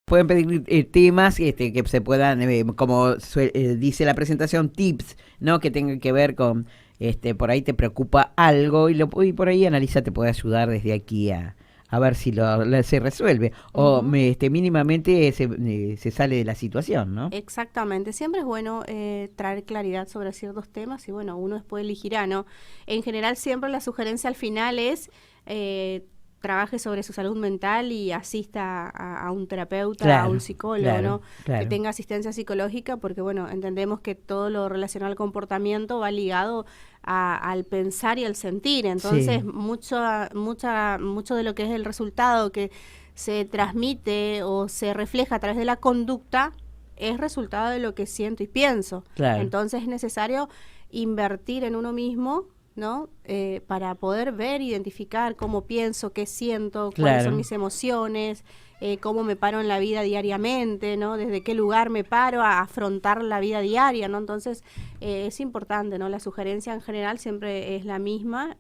Pueden pedir temas que se puedan, como dice la presentación, tips, ¿no? Que tengan que ver con, por ahí te preocupa algo y por ahí Analisa te puede ayudar desde aquí a ver si se resuelve o mínimamente se sale de la situación, ¿no? Exactamente, siempre es bueno traer claridad sobre ciertos temas y bueno, uno después elegirá, ¿no? En general siempre la sugerencia al final es trabaje sobre su salud mental y asista a un terapeuta, a Claro, un psicólogo, claro, ¿no? Que claro. tenga asistencia psicológica porque bueno, entendemos que todo lo relacionado al comportamiento va ligado al pensar y al sentir, entonces Sí, mucho de lo que es el resultado que se transmite o se refleja a través de la conducta es resultado de lo que siento y pienso. claro, Entonces es necesario invertir en uno mismo, ¿no? Para poder ver, identificar cómo pienso, qué siento, cuáles son claro. mis emociones, cómo me paro en la vida diariamente, ¿no? Desde qué lugar me paro a afrontar la vida diaria, ¿no? Entonces es importante, ¿no? La sugerencia en general siempre es la misma,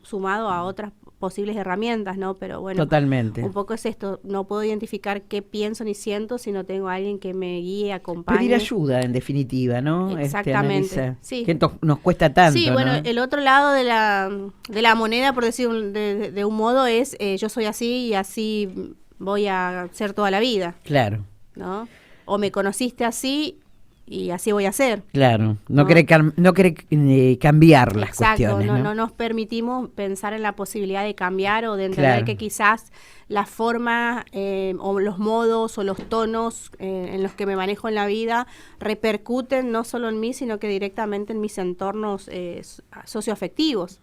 sumado a otras posibles herramientas, ¿no? Pero bueno, Totalmente. un poco es esto, no puedo identificar qué pienso ni siento si no tengo a alguien que me guíe, Pedir acompañe. ayuda, en definitiva, ¿no? Exactamente, Analiza. sí. Que nos cuesta Sí, tanto, bueno, ¿no? el otro lado de la moneda, por decir de un modo, es yo soy así y así voy a ser toda la vida, Claro, ¿no? O me conociste así y así voy a ser, claro. No ¿no? querer, no querer cambiar las Exacto, cuestiones, no, ¿no? no nos permitimos pensar en la posibilidad de cambiar o de entender Claro, que quizás la forma o los modos o los tonos en los que me manejo en la vida repercuten no solo en mí, sino que directamente en mis entornos socioafectivos.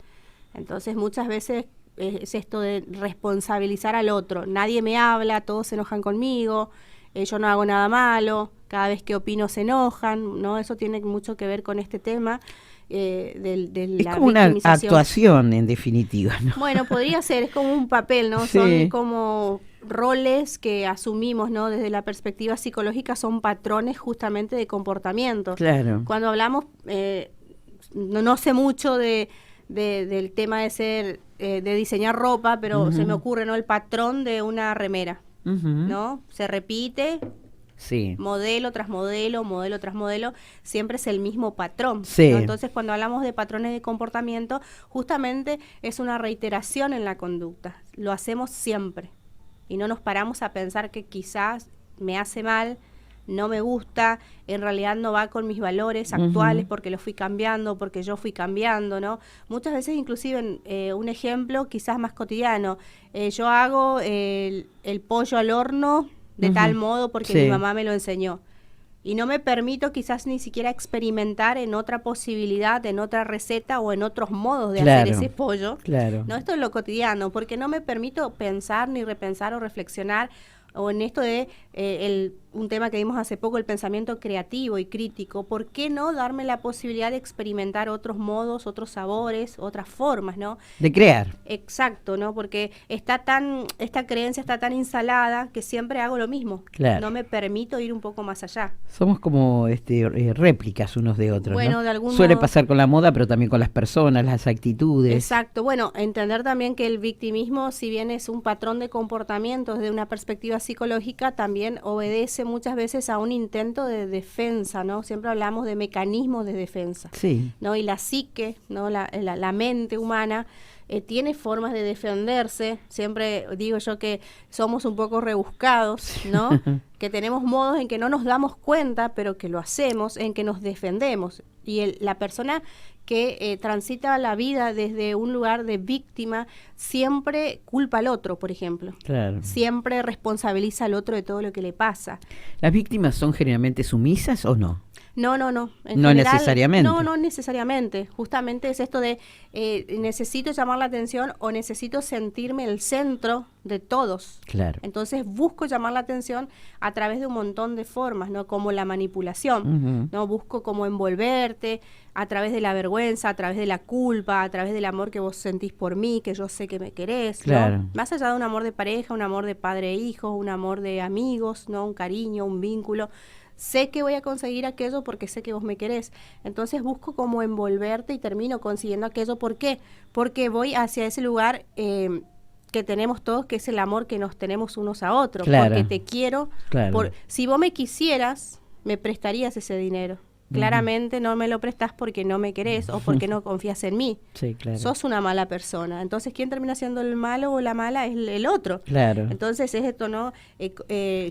Entonces muchas veces es esto de responsabilizar al otro. Nadie me habla, todos se enojan conmigo, yo no hago nada malo, cada vez que opino se enojan, ¿no? Eso tiene mucho que ver con este tema de es la como una victimización. actuación, en definitiva, ¿no? Bueno, podría ser, es como un papel, ¿no? Son Sí. como roles que asumimos, ¿no? Desde la perspectiva psicológica son patrones justamente de comportamiento. Claro. Cuando hablamos, no sé mucho del tema de ser, de diseñar ropa, pero se me Ujú, ocurre, ¿no? El patrón de una remera, ujú. ¿no? Se repite Sí, modelo tras modelo, modelo tras modelo, siempre es el mismo patrón, ¿no? sí, Entonces, cuando hablamos de patrones de comportamiento, justamente es una reiteración en la conducta. Lo hacemos siempre y no nos paramos a pensar que quizás me hace mal, no me gusta, en realidad no va con mis valores actuales ujú, porque los fui cambiando, porque yo fui cambiando, ¿no? Muchas veces, inclusive, un ejemplo quizás más cotidiano, yo hago el pollo al horno de tal ujú. modo porque mi Sí, mamá me lo enseñó. Y no me permito quizás ni siquiera experimentar en otra posibilidad, en otra receta o en otros modos de hacer ese claro, pollo. claro. No, esto es lo cotidiano, porque no me permito pensar ni repensar o reflexionar o en esto de un tema que vimos hace poco, el pensamiento creativo y crítico. ¿Por qué no darme la posibilidad de experimentar otros modos, otros sabores, otras formas, ¿no? De crear. Exacto, ¿no? Porque esta creencia está tan instalada que siempre hago lo mismo. Claro. No me permito ir un poco más allá. Somos como réplicas unos de otros, ¿no? Bueno, de algún Suele modo. pasar con la moda, pero también con las personas, las actitudes. Exacto. Bueno, entender también que el victimismo, si bien es un patrón de comportamiento desde una perspectiva psicológica, también obedece muchas veces a un intento de defensa, ¿no? Siempre hablamos de mecanismos de defensa, Sí, ¿no? Y la psique, ¿no? La mente humana tiene formas de defenderse. Siempre digo yo que somos un poco rebuscados, ¿no? Que tenemos modos en que no nos damos cuenta, pero que lo hacemos, en que nos defendemos. Y la persona que transita la vida desde un lugar de víctima siempre culpa al otro, por ejemplo. claro. Siempre responsabiliza al otro de todo lo que le pasa. ¿Las víctimas son generalmente sumisas o no? No, no, no. En No general, no, necesariamente. no necesariamente. Justamente es esto de necesito llamar la atención o necesito sentirme el centro de todos. Claro. Entonces busco llamar la atención a través de un montón de formas, ¿no? Como la manipulación, Ujú. ¿no? Busco como envolverte a través de la vergüenza, a través de la culpa, a través del amor que vos sentís por mí, que yo sé que me querés, Claro. ¿no? Más allá de un amor de pareja, un amor de padre e hijo, un amor de amigos, ¿no? Un cariño, un vínculo. Sé que voy a conseguir aquello porque sé que vos me querés. Entonces busco como envolverte y termino consiguiendo aquello. ¿Por qué? Porque voy hacia ese lugar que tenemos todos, que es el amor que nos tenemos unos a otros, Claro. porque te quiero. Claro. Si vos me quisieras, me prestarías ese dinero. Claramente no me lo prestás porque no me querés o porque no confías en mí. Sí, claro. Sos una mala persona. Entonces, ¿quién termina siendo el malo o la mala? Es el otro. Claro. Entonces, es esto, ¿no?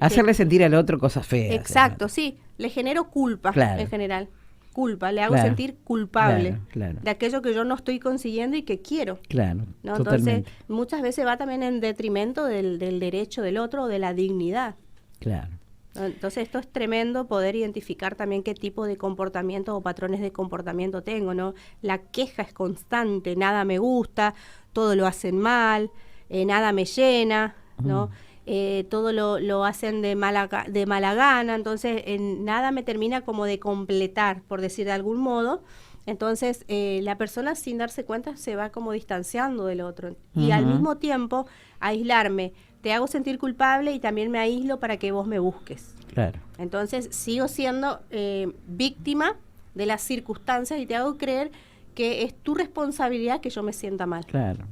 Hacerle sentir al otro cosas feas. Exacto, sí. Le genero culpa, Claro. en general. Culpa, le hago Claro. sentir culpable Claro, claro. de aquello que yo no estoy consiguiendo y que quiero. Claro, ¿No? totalmente. Entonces, muchas veces va también en detrimento del derecho del otro o de la dignidad. Claro. ¿No? Entonces, esto es tremendo poder identificar también qué tipo de comportamiento o patrones de comportamiento tengo, ¿no? La queja es constante, nada me gusta, todo lo hacen mal, nada me llena, ¿no? Todo lo hacen de mala gana, entonces nada me termina como de completar, por decir de algún modo. Entonces, la persona sin darse cuenta se va como distanciando del otro. Y al mismo tiempo, aislarme. Te hago sentir culpable y también me aíslo para que vos me busques. Claro. Entonces, sigo siendo víctima de las circunstancias y te hago creer que es tu responsabilidad que yo me sienta mal. Claro.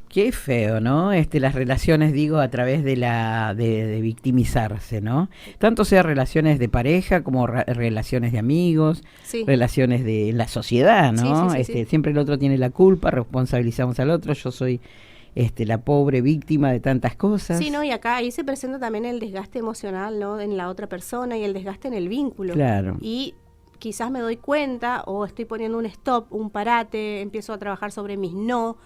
Qué feo, ¿no? Las relaciones, digo, a través de victimizarse, ¿no? Tanto sea relaciones de pareja como relaciones de amigos, Sí. relaciones de la sociedad, ¿no? Sí, sí, sí. Siempre el otro tiene la culpa, responsabilizamos al otro, yo soy la pobre víctima de tantas cosas. Sí, ¿no? Y acá ahí se presenta también el desgaste emocional, ¿no? En la otra persona y el desgaste en el vínculo. Claro. Y quizás me doy cuenta o estoy poniendo un stop, un parate, empiezo a trabajar sobre mis no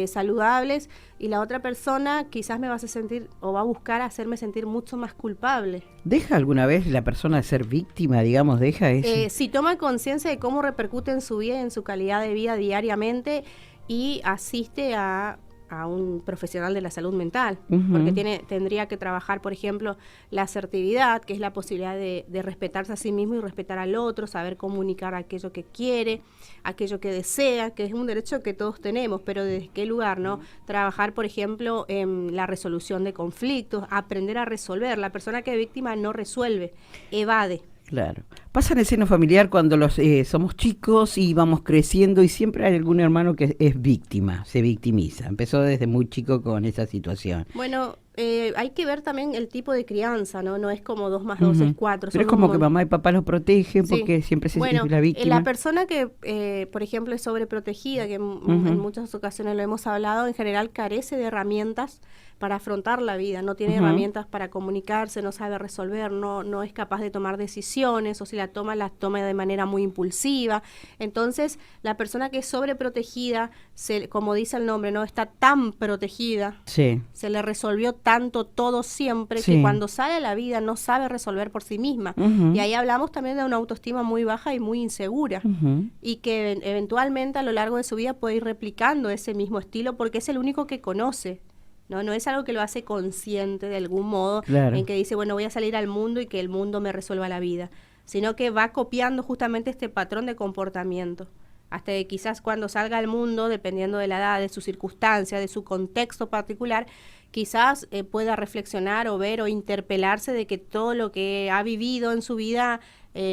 saludables y la otra persona quizás me va a hacer sentir o va a buscar hacerme sentir mucho más culpable. ¿Deja alguna vez la persona de ser víctima, digamos, deja eso? Si toma conciencia de cómo repercute en su vida y en su calidad de vida diariamente y asiste a un profesional de la salud mental, porque tendría que trabajar, por ejemplo, la asertividad, que es la posibilidad de respetarse a sí mismo y respetar al otro, saber comunicar aquello que quiere, aquello que desea, que es un derecho que todos tenemos, pero ¿desde qué lugar, no? Trabajar, por ejemplo, en la resolución de conflictos, aprender a resolver. La persona que es víctima no resuelve, evade. Claro. Pasa en el seno familiar cuando somos chicos y vamos creciendo y siempre hay algún hermano que es víctima, se victimiza. Empezó desde muy chico con esa situación. Bueno, hay que ver también el tipo de crianza, ¿no? No es como 2 más 2 es 4. Pero es como que mamá y papá los protegen porque sí. siempre es bueno, la víctima. La persona que, por ejemplo, es sobreprotegida, que en muchas ocasiones lo hemos hablado, en general carece de herramientas para afrontar la vida, no tiene herramientas para comunicarse, no sabe resolver, no es capaz de tomar decisiones, o si las toma de manera muy impulsiva. Entonces, la persona que es sobreprotegida, como dice el nombre, no está tan protegida, sí. Se le resolvió tanto todo siempre, sí. que cuando sale a la vida no sabe resolver por sí misma. Y ahí hablamos también de una autoestima muy baja y muy insegura, y que eventualmente a lo largo de su vida puede ir replicando ese mismo estilo porque es el único que conoce. No es algo que lo hace consciente de algún modo, claro. En que dice, bueno, voy a salir al mundo y que el mundo me resuelva la vida, sino que va copiando justamente este patrón de comportamiento, hasta que quizás cuando salga al mundo, dependiendo de la edad, de su circunstancia, de su contexto particular, quizás pueda reflexionar o ver o interpelarse de que todo lo que ha vivido en su vida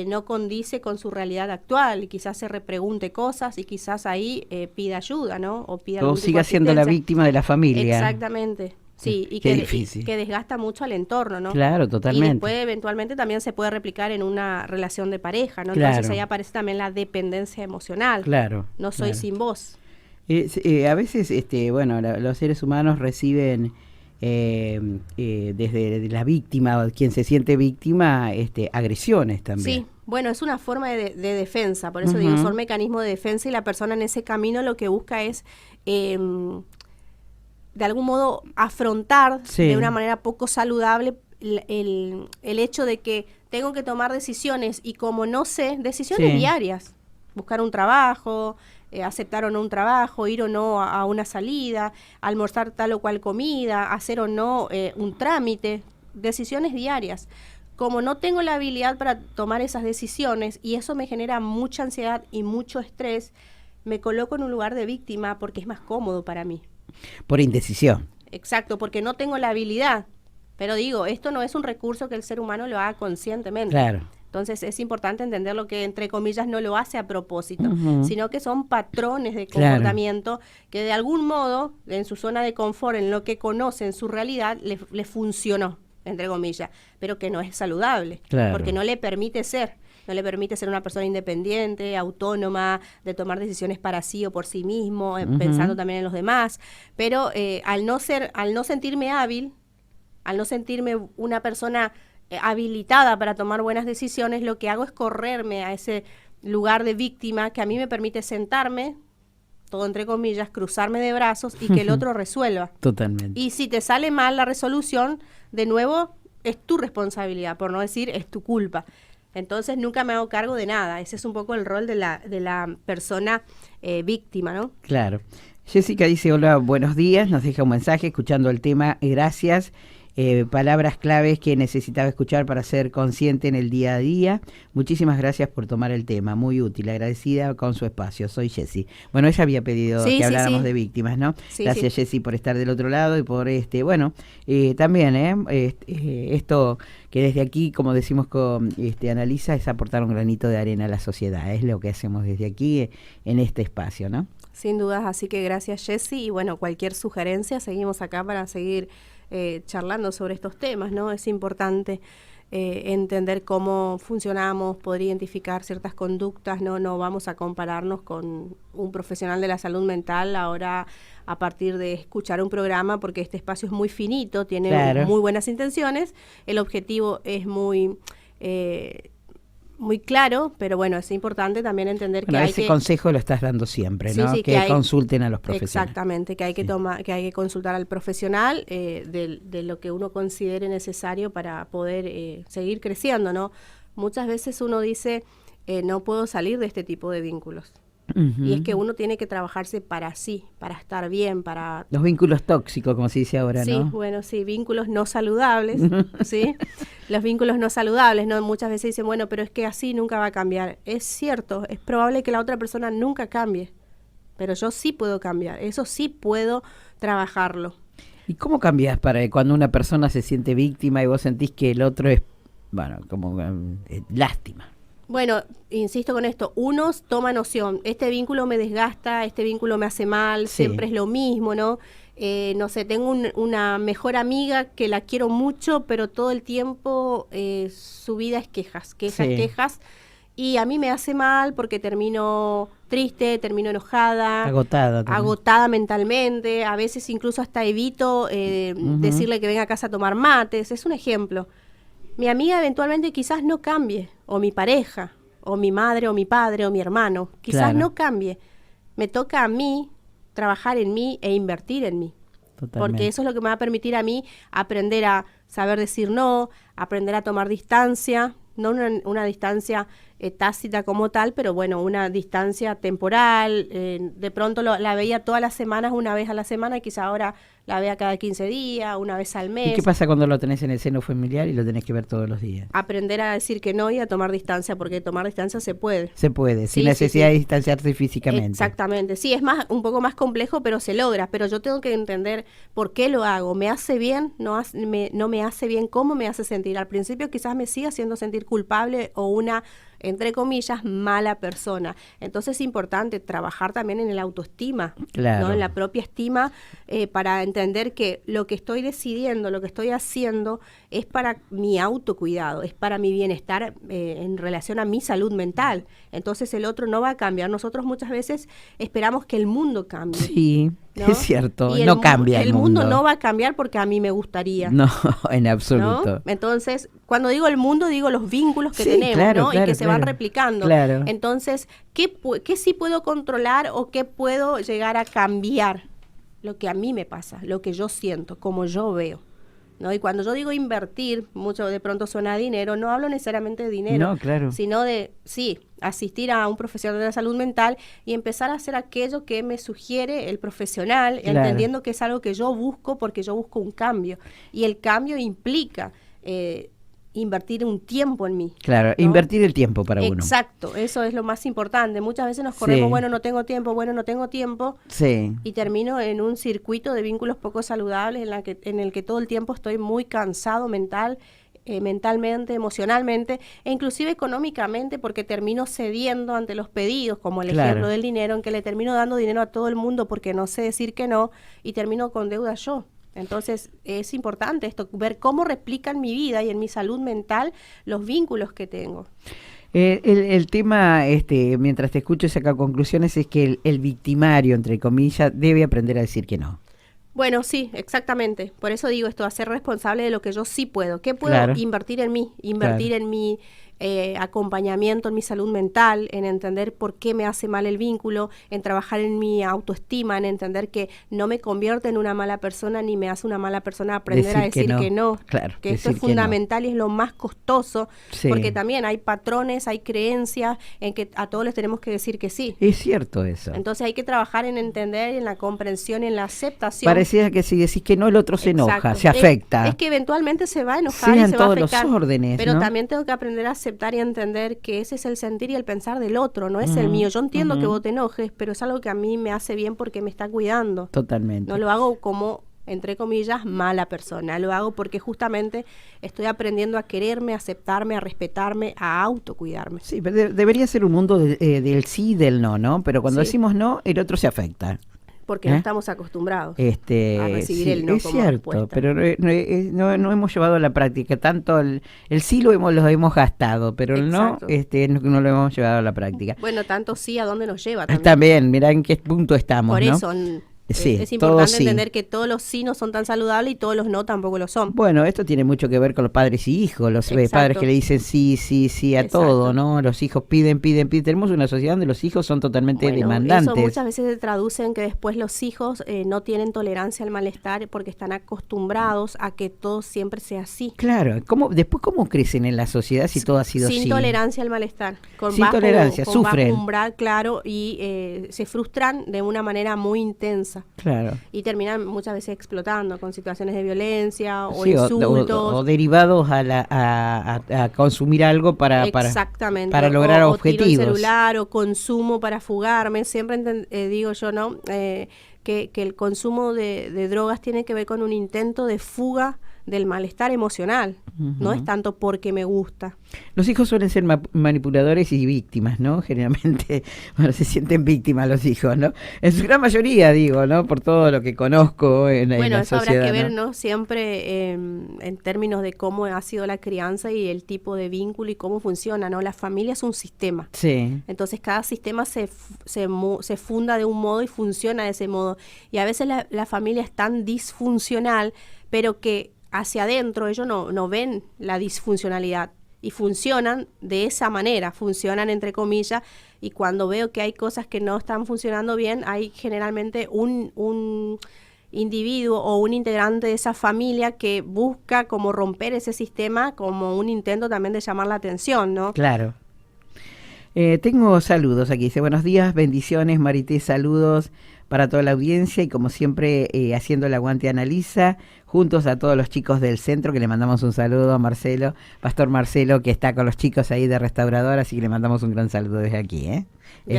no condice con su realidad actual, y quizás se repregunte cosas y quizás ahí pida ayuda, ¿no? O pida algún tipo de siga siendo la víctima de la familia. Exactamente. Sí, y que desgasta mucho al entorno, ¿no? Claro, totalmente. Y después eventualmente también se puede replicar en una relación de pareja, ¿no? Claro. Entonces ahí aparece también la dependencia emocional. Claro. No soy sin vos. A veces, los seres humanos reciben desde la víctima, quien se siente víctima, agresiones también. Sí, bueno, es una forma de defensa, por eso digo, son mecanismos de defensa y la persona en ese camino lo que busca es de algún modo afrontar de una manera poco saludable el hecho de que tengo que tomar decisiones y como no sé, decisiones diarias, buscar un trabajo, aceptar o no un trabajo, ir o no a una salida, almorzar tal o cual comida, hacer o no un trámite, decisiones diarias. Como no tengo la habilidad para tomar esas decisiones y eso me genera mucha ansiedad y mucho estrés, me coloco en un lugar de víctima porque es más cómodo para mí. Por indecisión. Exacto, porque no tengo la habilidad. Pero digo, esto no es un recurso que el ser humano lo haga conscientemente. Claro. Entonces es importante entender lo que, entre comillas, no lo hace a propósito, Ujú. sino que son patrones de Claro. comportamiento que de algún modo, en su zona de confort, en lo que conoce, en su realidad, le funcionó, entre comillas, pero que no es saludable, Claro. porque no le permite ser. No le permite ser una persona independiente, autónoma, de tomar decisiones para sí o por sí mismo, pensando también en los demás. Pero al no sentirme hábil, al no sentirme una persona habilitada para tomar buenas decisiones, lo que hago es correrme a ese lugar de víctima que a mí me permite sentarme, todo entre comillas, cruzarme de brazos y que el otro resuelva. Totalmente. Y si te sale mal la resolución, de nuevo, es tu responsabilidad, por no decir es tu culpa. Entonces nunca me hago cargo de nada. Ese es un poco el rol de la persona víctima, ¿no? Claro. Jessica dice, hola, buenos días, nos deja un mensaje escuchando el tema, gracias. Palabras claves que necesitaba escuchar para ser consciente en el día a día. Muchísimas gracias por tomar el tema, muy útil, agradecida con su espacio. Soy Jessy. Bueno, ella había pedido Sí, que sí, habláramos sí. de víctimas, ¿no? Sí, Gracias, sí. Jessy, por estar del otro lado y por bueno, también, esto que desde aquí, como decimos con Analisa, es aportar un granito de arena a la sociedad. Es lo que hacemos desde aquí en este espacio, ¿no? Sin dudas, así que gracias, Jessy. Y bueno, cualquier sugerencia, seguimos acá para seguir charlando sobre estos temas, ¿no? Es importante entender cómo funcionamos, poder identificar ciertas conductas, no vamos a compararnos con un profesional de la salud mental ahora a partir de escuchar un programa, porque este espacio es muy finito, tiene Claro. muy buenas intenciones, el objetivo es muy claro, pero bueno, es importante también entender Bueno, que hay ese que... consejo lo estás dando siempre, Sí, ¿no? sí, que hay- consulten a los profesionales. Exactamente, que hay que Sí. que hay que consultar al profesional de lo que uno considere necesario para poder seguir creciendo, ¿no? Muchas veces uno dice, no puedo salir de este tipo de vínculos. Ujú. Y es que uno tiene que trabajarse para sí, para estar bien, para... Los vínculos tóxicos, como se dice ahora, Sí, ¿no? bueno, sí, vínculos no saludables, ¿sí? Los vínculos no saludables, ¿no? Muchas veces dicen, bueno, pero es que así nunca va a cambiar. Es cierto, es probable que la otra persona nunca cambie, pero yo sí puedo cambiar, eso sí puedo trabajarlo. ¿Y cómo cambias para cuando una persona se siente víctima y vos sentís que el otro es, bueno, como lástima? Bueno, insisto con esto, uno toma noción, este vínculo me desgasta, este vínculo me hace mal, Sí. siempre es lo mismo, ¿no? No sé, tengo una mejor amiga que la quiero mucho, pero todo el tiempo su vida es quejas, Sí. quejas, y a mí me hace mal porque termino triste, termino enojada, Agotada también. agotada mentalmente, a veces incluso hasta evito decirle que venga a casa a tomar mates, es un ejemplo. Mi amiga eventualmente quizás no cambie, o mi pareja, o mi madre, o mi padre, o mi hermano, quizás Claro. no cambie. Me toca a mí trabajar en mí e invertir en mí. Totalmente. Porque eso es lo que me va a permitir a mí aprender a saber decir no, aprender a tomar distancia, no una distancia tácita como tal, pero bueno, una distancia temporal. De pronto la veía todas las semanas, una vez a la semana, y quizá ahora la vea cada 15 días, una vez al mes. ¿Y qué pasa cuando lo tenés en el seno familiar y lo tenés que ver todos los días? Aprender a decir que no y a tomar distancia, porque tomar distancia se puede. Se puede, Sí, sin sí, necesidad sí. de distanciarse físicamente. Exactamente, sí, es un poco más complejo, pero se logra. Pero yo tengo que entender por qué lo hago. ¿Me hace bien? ¿No me hace bien? ¿Cómo me hace sentir? Al principio quizás me siga haciendo sentir culpable o una, entre comillas, mala persona. Entonces es importante trabajar también en el autoestima, Claro. ¿no? En la propia estima, para entender que lo que estoy decidiendo, lo que estoy haciendo es para mi autocuidado, es para mi bienestar en relación a mi salud mental. Entonces el otro no va a cambiar. Nosotros muchas veces esperamos que el mundo cambie. Sí, ¿no? es cierto, Y no cambia el mundo. no va a cambiar porque a mí me gustaría. No, en ¿no? absoluto. Entonces, cuando digo el mundo, digo los vínculos que Sí, tenemos, claro, ¿no? claro, y que se van claro. replicando. Claro. Entonces, ¿qué sí puedo controlar o qué puedo llegar a cambiar? Lo que a mí me pasa, lo que yo siento, como yo veo, ¿no? Y cuando yo digo invertir, mucho de pronto suena a dinero, no hablo necesariamente de dinero, No, claro. sino de, sí, asistir a un profesional de la salud mental y empezar a hacer aquello que me sugiere el profesional, Claro. entendiendo que es algo que yo busco porque yo busco un cambio. Y el cambio implica invertir un tiempo en mí. Claro, ¿no? invertir el tiempo para uno. Exacto, eso es lo más importante. Muchas veces nos corremos, Sí. bueno, no tengo tiempo, Sí. y termino en un circuito de vínculos poco saludables en el que todo el tiempo estoy muy cansado mental, mentalmente, emocionalmente e inclusive económicamente, porque termino cediendo ante los pedidos, como el Claro. ejemplo del dinero, en que le termino dando dinero a todo el mundo porque no sé decir que no y termino con deuda yo. Entonces es importante esto, ver cómo replica en mi vida y en mi salud mental los vínculos que tengo. El tema, mientras te escucho y saca conclusiones, es que el victimario, entre comillas, debe aprender a decir que no. Bueno, sí, exactamente. Por eso digo esto, a ser responsable de lo que yo sí puedo. ¿Qué puedo Claro. invertir en mí? Invertir Claro. en mi acompañamiento, en mi salud mental, en entender por qué me hace mal el vínculo, en trabajar en mi autoestima, en entender que no me convierte en una mala persona ni me hace una mala persona aprender a decir que no. Claro, Que esto es decir que no. fundamental y es lo más costoso, Sí. porque también hay patrones, hay creencias en que a todos les tenemos que decir que sí. Es cierto eso. Entonces hay que trabajar en entender, en la comprensión, en la aceptación. Parecía que si decís que no, el otro se enoja, Exacto. se afecta. Es que eventualmente se va a enojar Sean y se va a todos los afectar. órdenes, pero ¿no? también tengo que aprender a aceptar y a entender que ese es el sentir y el pensar del otro, no es el mío. Yo entiendo que vos te enojes, pero es algo que a mí me hace bien porque me está cuidando. Totalmente. No lo hago como, entre comillas, mala persona. Lo hago porque justamente estoy aprendiendo a quererme, a aceptarme, a respetarme, a autocuidarme. Sí, pero debería ser un mundo del sí y del no, ¿no? Pero cuando Sí. decimos no, el otro se afecta. Porque no estamos acostumbrados a recibir Sí, el no es como cierto, respuesta. pero no hemos llevado a la práctica. Tanto el sí lo hemos gastado, pero el no, Exacto. no lo hemos llevado a la práctica. Bueno, tanto sí, ¿a dónde nos lleva también? También, mirá en qué punto estamos, Por ¿no? eso Sí, es todo importante sí. entender que todos los sí no son tan saludables y todos los no tampoco lo son. Bueno, esto tiene mucho que ver con los padres y hijos, los Exacto. padres que le dicen sí, sí, sí a Exacto. todo, ¿no? Los hijos piden. Tenemos una sociedad donde los hijos son totalmente demandantes. Eso muchas veces se traduce en que después los hijos no tienen tolerancia al malestar porque están acostumbrados a que todo siempre sea así. Claro, después cómo crecen en la sociedad si todo ha sido Sin así? tolerancia al malestar, Sin tolerancia, con sufren. bajo umbral, claro, y se frustran de una manera muy intensa. Claro. Y terminan muchas veces explotando con situaciones de violencia o Sí, insultos. o derivados a consumir algo para Exactamente. para lograr o objetivos. tiro el celular o consumo para fugarme. Siempre digo yo, ¿no? Que el consumo de drogas tiene que ver con un intento de fuga del malestar emocional. No es tanto porque me gusta. Los hijos suelen ser manipuladores y víctimas, ¿no? Generalmente, bueno, se sienten víctimas los hijos, ¿no? En su gran mayoría, digo, ¿no? Por todo lo que conozco en la Eso sociedad. habrá que ver, ¿no? Siempre en términos de cómo ha sido la crianza y el tipo de vínculo y cómo funciona, ¿no? La familia es un sistema. Sí. Entonces cada sistema se funda de un modo y funciona de ese modo. Y a veces la familia es tan disfuncional, pero que hacia adentro ellos no ven la disfuncionalidad y funcionan de esa manera, funcionan entre comillas, y cuando veo que hay cosas que no están funcionando bien, hay generalmente un individuo o un integrante de esa familia que busca como romper ese sistema como un intento también de llamar la atención, ¿no? Claro. Tengo saludos aquí, dice buenos días, bendiciones Marité, saludos para toda la audiencia y como siempre haciendo el aguante Analiza, juntos a todos los chicos del centro, que le mandamos un saludo a Marcelo, Pastor Marcelo, que está con los chicos ahí de Restaurador, así que le mandamos un gran saludo desde aquí, ¿eh?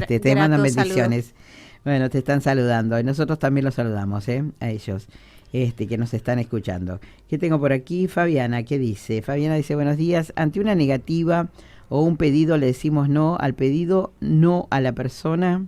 Te mandan bendiciones. Saludo. Bueno, te están saludando y nosotros también los saludamos, a ellos. Que nos están escuchando. ¿Qué tengo por aquí? Fabiana, ¿qué dice? Fabiana dice, buenos días, ante una negativa o un pedido le decimos no al pedido, no a la persona.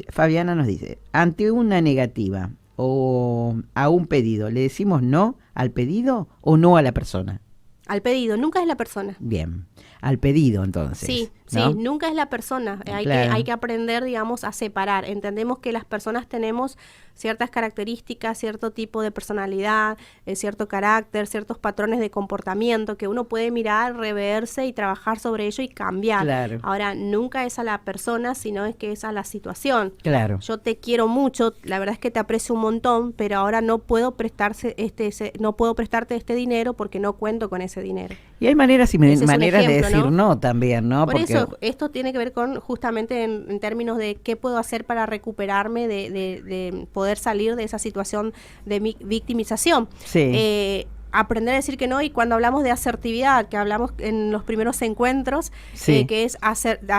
Fabiana nos dice, ante una negativa o a un pedido, ¿le decimos no al pedido o no a la persona? Al pedido, nunca es la persona. Bien, al pedido entonces. Sí, ¿no? sí, nunca es la persona. Hay que aprender, digamos, a separar. Entendemos que las personas tenemos ciertas características, cierto tipo de personalidad, cierto carácter, ciertos patrones de comportamiento que uno puede mirar, reverse y trabajar sobre ello y cambiar. Claro. Ahora, nunca es a la persona, sino es que es a la situación. Claro. Yo te quiero mucho, la verdad es que te aprecio un montón, pero ahora no puedo prestarte este dinero porque no cuento con ese dinero. Y hay maneras y maneras ejemplo, de decir no también, ¿no? Por eso, esto tiene que ver con justamente en términos de qué puedo hacer para recuperarme, de poder salir de esa situación de victimización. Sí. Aprender a decir que no, y cuando hablamos de asertividad, que hablamos en los primeros encuentros, sí. Que es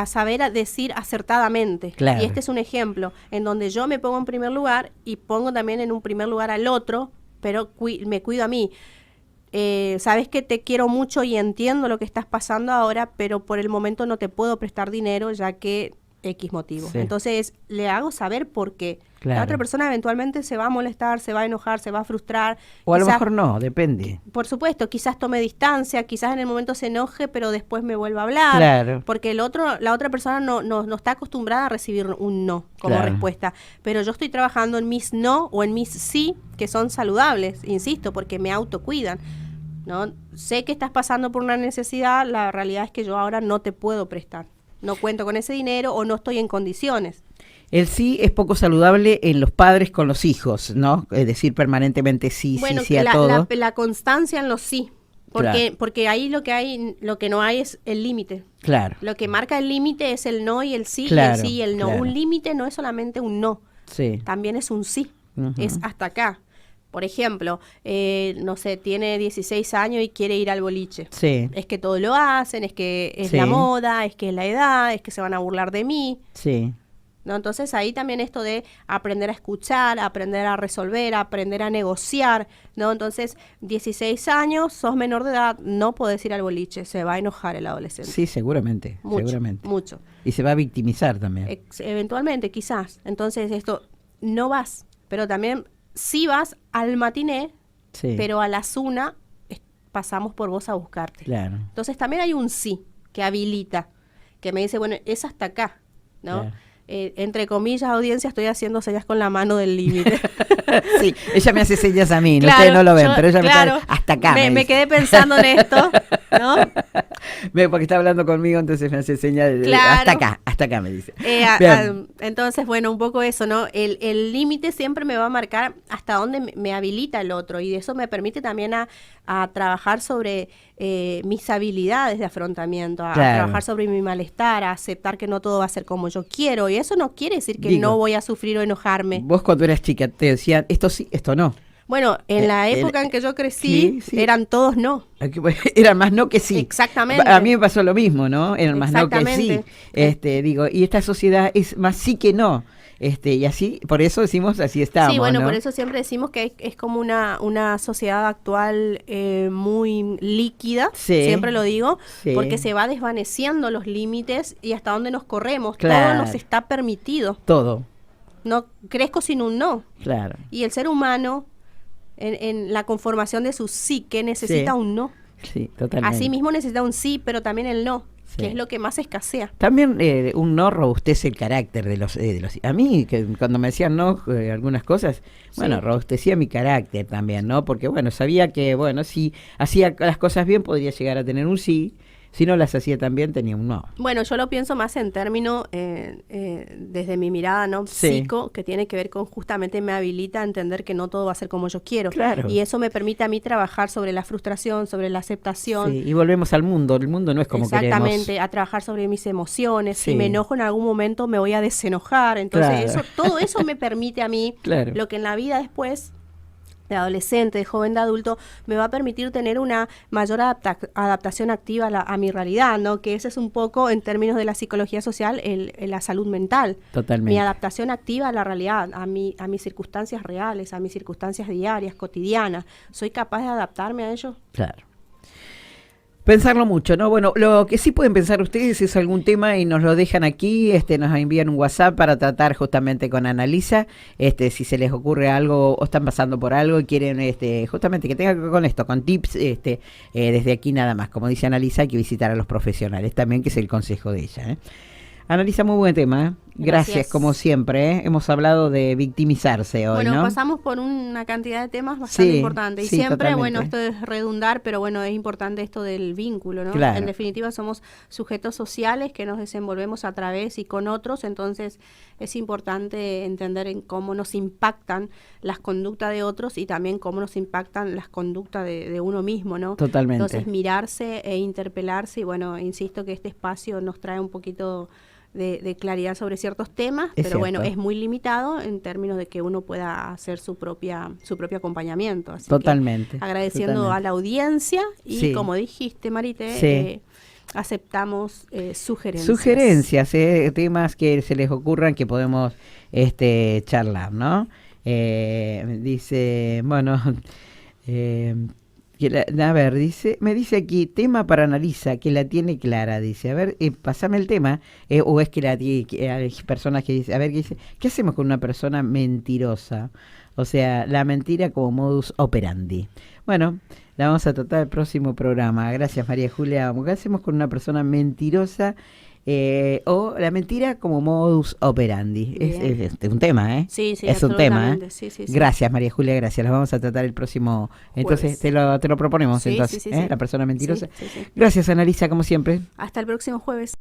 saber decir acertadamente. Claro. Y este es un ejemplo en donde yo me pongo en primer lugar y pongo también en un primer lugar al otro, pero me cuido a mí. sabes que te quiero mucho y entiendo lo que estás pasando ahora, pero por el momento no te puedo prestar dinero ya que X motivo. Sí. Entonces le hago saber por qué. Claro. La otra persona eventualmente se va a molestar, se va a enojar, se va a frustrar. O a lo Quizás, mejor no, depende. por supuesto, quizás tome distancia, quizás en el momento se enoje, pero después me vuelva a hablar. Claro. Porque la otra persona no está acostumbrada a recibir un no como Claro. respuesta. Pero yo estoy trabajando en mis no o en mis sí, que son saludables, insisto, porque me autocuidan. ¿No? Sé que estás pasando por una necesidad, la realidad es que yo ahora no te puedo prestar. No cuento con ese dinero o no estoy en condiciones. El sí es poco saludable en los padres con los hijos, ¿no? Es decir, permanentemente sí, Bueno, sí, sí a todo. la constancia en los sí. Porque ahí lo que no hay es el límite. Claro. Lo que marca el límite es el no y el sí, Claro, y el sí y el no. claro. Un límite no es solamente un no, Sí. también es un sí. Ujú. Es hasta acá. Por ejemplo, no sé, tiene 16 años y quiere ir al boliche. Sí. Es que todo lo hacen, es que es Sí. la moda, es que es la edad, es que se van a burlar de mí. Sí. ¿No? Entonces ahí también esto de aprender a escuchar, aprender a resolver, aprender a negociar, ¿no? Entonces, 16 años, sos menor de edad, no podés ir al boliche, se va a enojar el adolescente. Sí, seguramente. Mucho, Seguramente. mucho. Y se va a victimizar también. Eventualmente, quizás. Entonces esto, no vas, pero también sí vas al matiné, Sí. pero a las 1 pasamos por vos a buscarte. Claro. Entonces también hay un sí que habilita, que me dice, bueno, es hasta acá, ¿no? Claro. Entre comillas, audiencia, estoy haciendo señas con la mano del límite. Sí, ella me hace señas a mí, Claro, ustedes no lo ven, yo- pero ella claro, me está hasta acá. Me dice. quedé pensando en esto, ¿no? Porque está hablando conmigo, entonces me hace señas de Claro. hasta acá me dice. Entonces, bueno, un poco eso, ¿no? El límite siempre me va a marcar hasta dónde me habilita el otro y eso me permite también a trabajar sobre mis habilidades de afrontamiento, a Claro. trabajar sobre mi malestar, a aceptar que no todo va a ser como yo quiero y eso no quiere decir que Digo, no voy a sufrir o enojarme. Vos cuando eras chica te decían esto sí, esto no. Bueno, en la época en que yo crecí, eran todos no. Era más no que sí. Exactamente. A mí me pasó lo mismo, ¿no? Era más no que sí. Exactamente. Digo, y esta sociedad es más sí que no. Y así, por eso decimos así estamos. Sí, bueno, ¿no? por eso siempre decimos que es como una sociedad actual muy líquida, Sí, siempre lo digo, sí. porque se va desvaneciendo los límites y hasta dónde nos corremos, Claro. todo nos está permitido. Todo, No crezco sin un no. claro. Y el ser humano, en la conformación de su psique, necesita Sí. un no. Sí, totalmente. Así mismo necesita un sí, pero también el no, Sí. que es lo que más escasea. También un no robustece el carácter de los... a mí, que cuando me decían no algunas cosas, bueno, Sí. robustecía mi carácter también, ¿no? Porque, bueno, sabía que, bueno, si hacía las cosas bien podría llegar a tener un sí, si no las hacía tan bien tenía un no. Bueno, yo lo pienso más en términos, desde mi mirada, ¿no? Sí. Psico, que tiene que ver con justamente me habilita a entender que no todo va a ser como yo quiero. Claro. Y eso me permite a mí trabajar sobre la frustración, sobre la aceptación. Sí, y volvemos al mundo, el mundo no es como Exactamente, queremos. a trabajar sobre mis emociones. Sí. Si me enojo en algún momento me voy a desenojar. Entonces, Claro. todo eso me permite a mí, Claro. lo que en la vida después, de adolescente, de joven, de adulto, me va a permitir tener una mayor adaptación activa a mi realidad, ¿no? Que ese es un poco, en términos de la psicología social, la salud mental. Totalmente. Mi adaptación activa a la realidad, a mis circunstancias reales, a mis circunstancias diarias, cotidianas. ¿Soy capaz de adaptarme a ello? Claro. Pensarlo mucho, ¿no? Bueno, lo que sí pueden pensar ustedes es algún tema y nos lo dejan aquí, nos envían un WhatsApp para tratar justamente con Analisa, si se les ocurre algo o están pasando por algo y quieren, justamente que tenga que ver con esto, con tips, desde aquí nada más. Como dice Analisa, hay que visitar a los profesionales también, que es el consejo de ella, ¿eh? Analisa, muy buen tema, ¿eh? Gracias, como siempre, ¿eh? Hemos hablado de victimizarse hoy, Bueno, ¿no? pasamos por una cantidad de temas bastante Sí, importantes. Y sí, siempre, totalmente. bueno, esto es redundar, pero bueno, es importante esto del vínculo, ¿no? Claro. En definitiva, somos sujetos sociales que nos desenvolvemos a través y con otros, entonces es importante entender en cómo nos impactan las conductas de otros y también cómo nos impactan las conductas de uno mismo, ¿no? Totalmente. Entonces, mirarse e interpelarse, y bueno, insisto que este espacio nos trae un poquito de claridad sobre ciertos temas, Es pero bueno, cierto. es muy limitado en términos de que uno pueda hacer su propio acompañamiento. Así Totalmente. que agradeciendo totalmente. a la audiencia y Sí. como dijiste, Marité, Sí. aceptamos sugerencias. Sugerencias, temas que se les ocurran que podemos charlar, ¿no? Dice, bueno, A ver, me dice aquí, tema para Analisa, que la tiene clara, dice. A ver, pasame el tema, o es que hay personas que dicen, a ver, ¿qué hacemos con una persona mentirosa? O sea, la mentira como modus operandi. Bueno, la vamos a tratar el próximo programa. Gracias, María Julia. ¿Qué hacemos con una persona mentirosa? O la mentira como modus operandi. Es un tema, ¿eh? Sí, sí, es un tema, ¿eh? Sí, sí, sí. Gracias, María Julia, gracias. Las vamos a tratar el próximo. Entonces, te lo proponemos, sí, entonces, sí, sí, sí. La persona mentirosa. Sí, sí, sí. Gracias, Analisa, como siempre. Hasta el próximo jueves.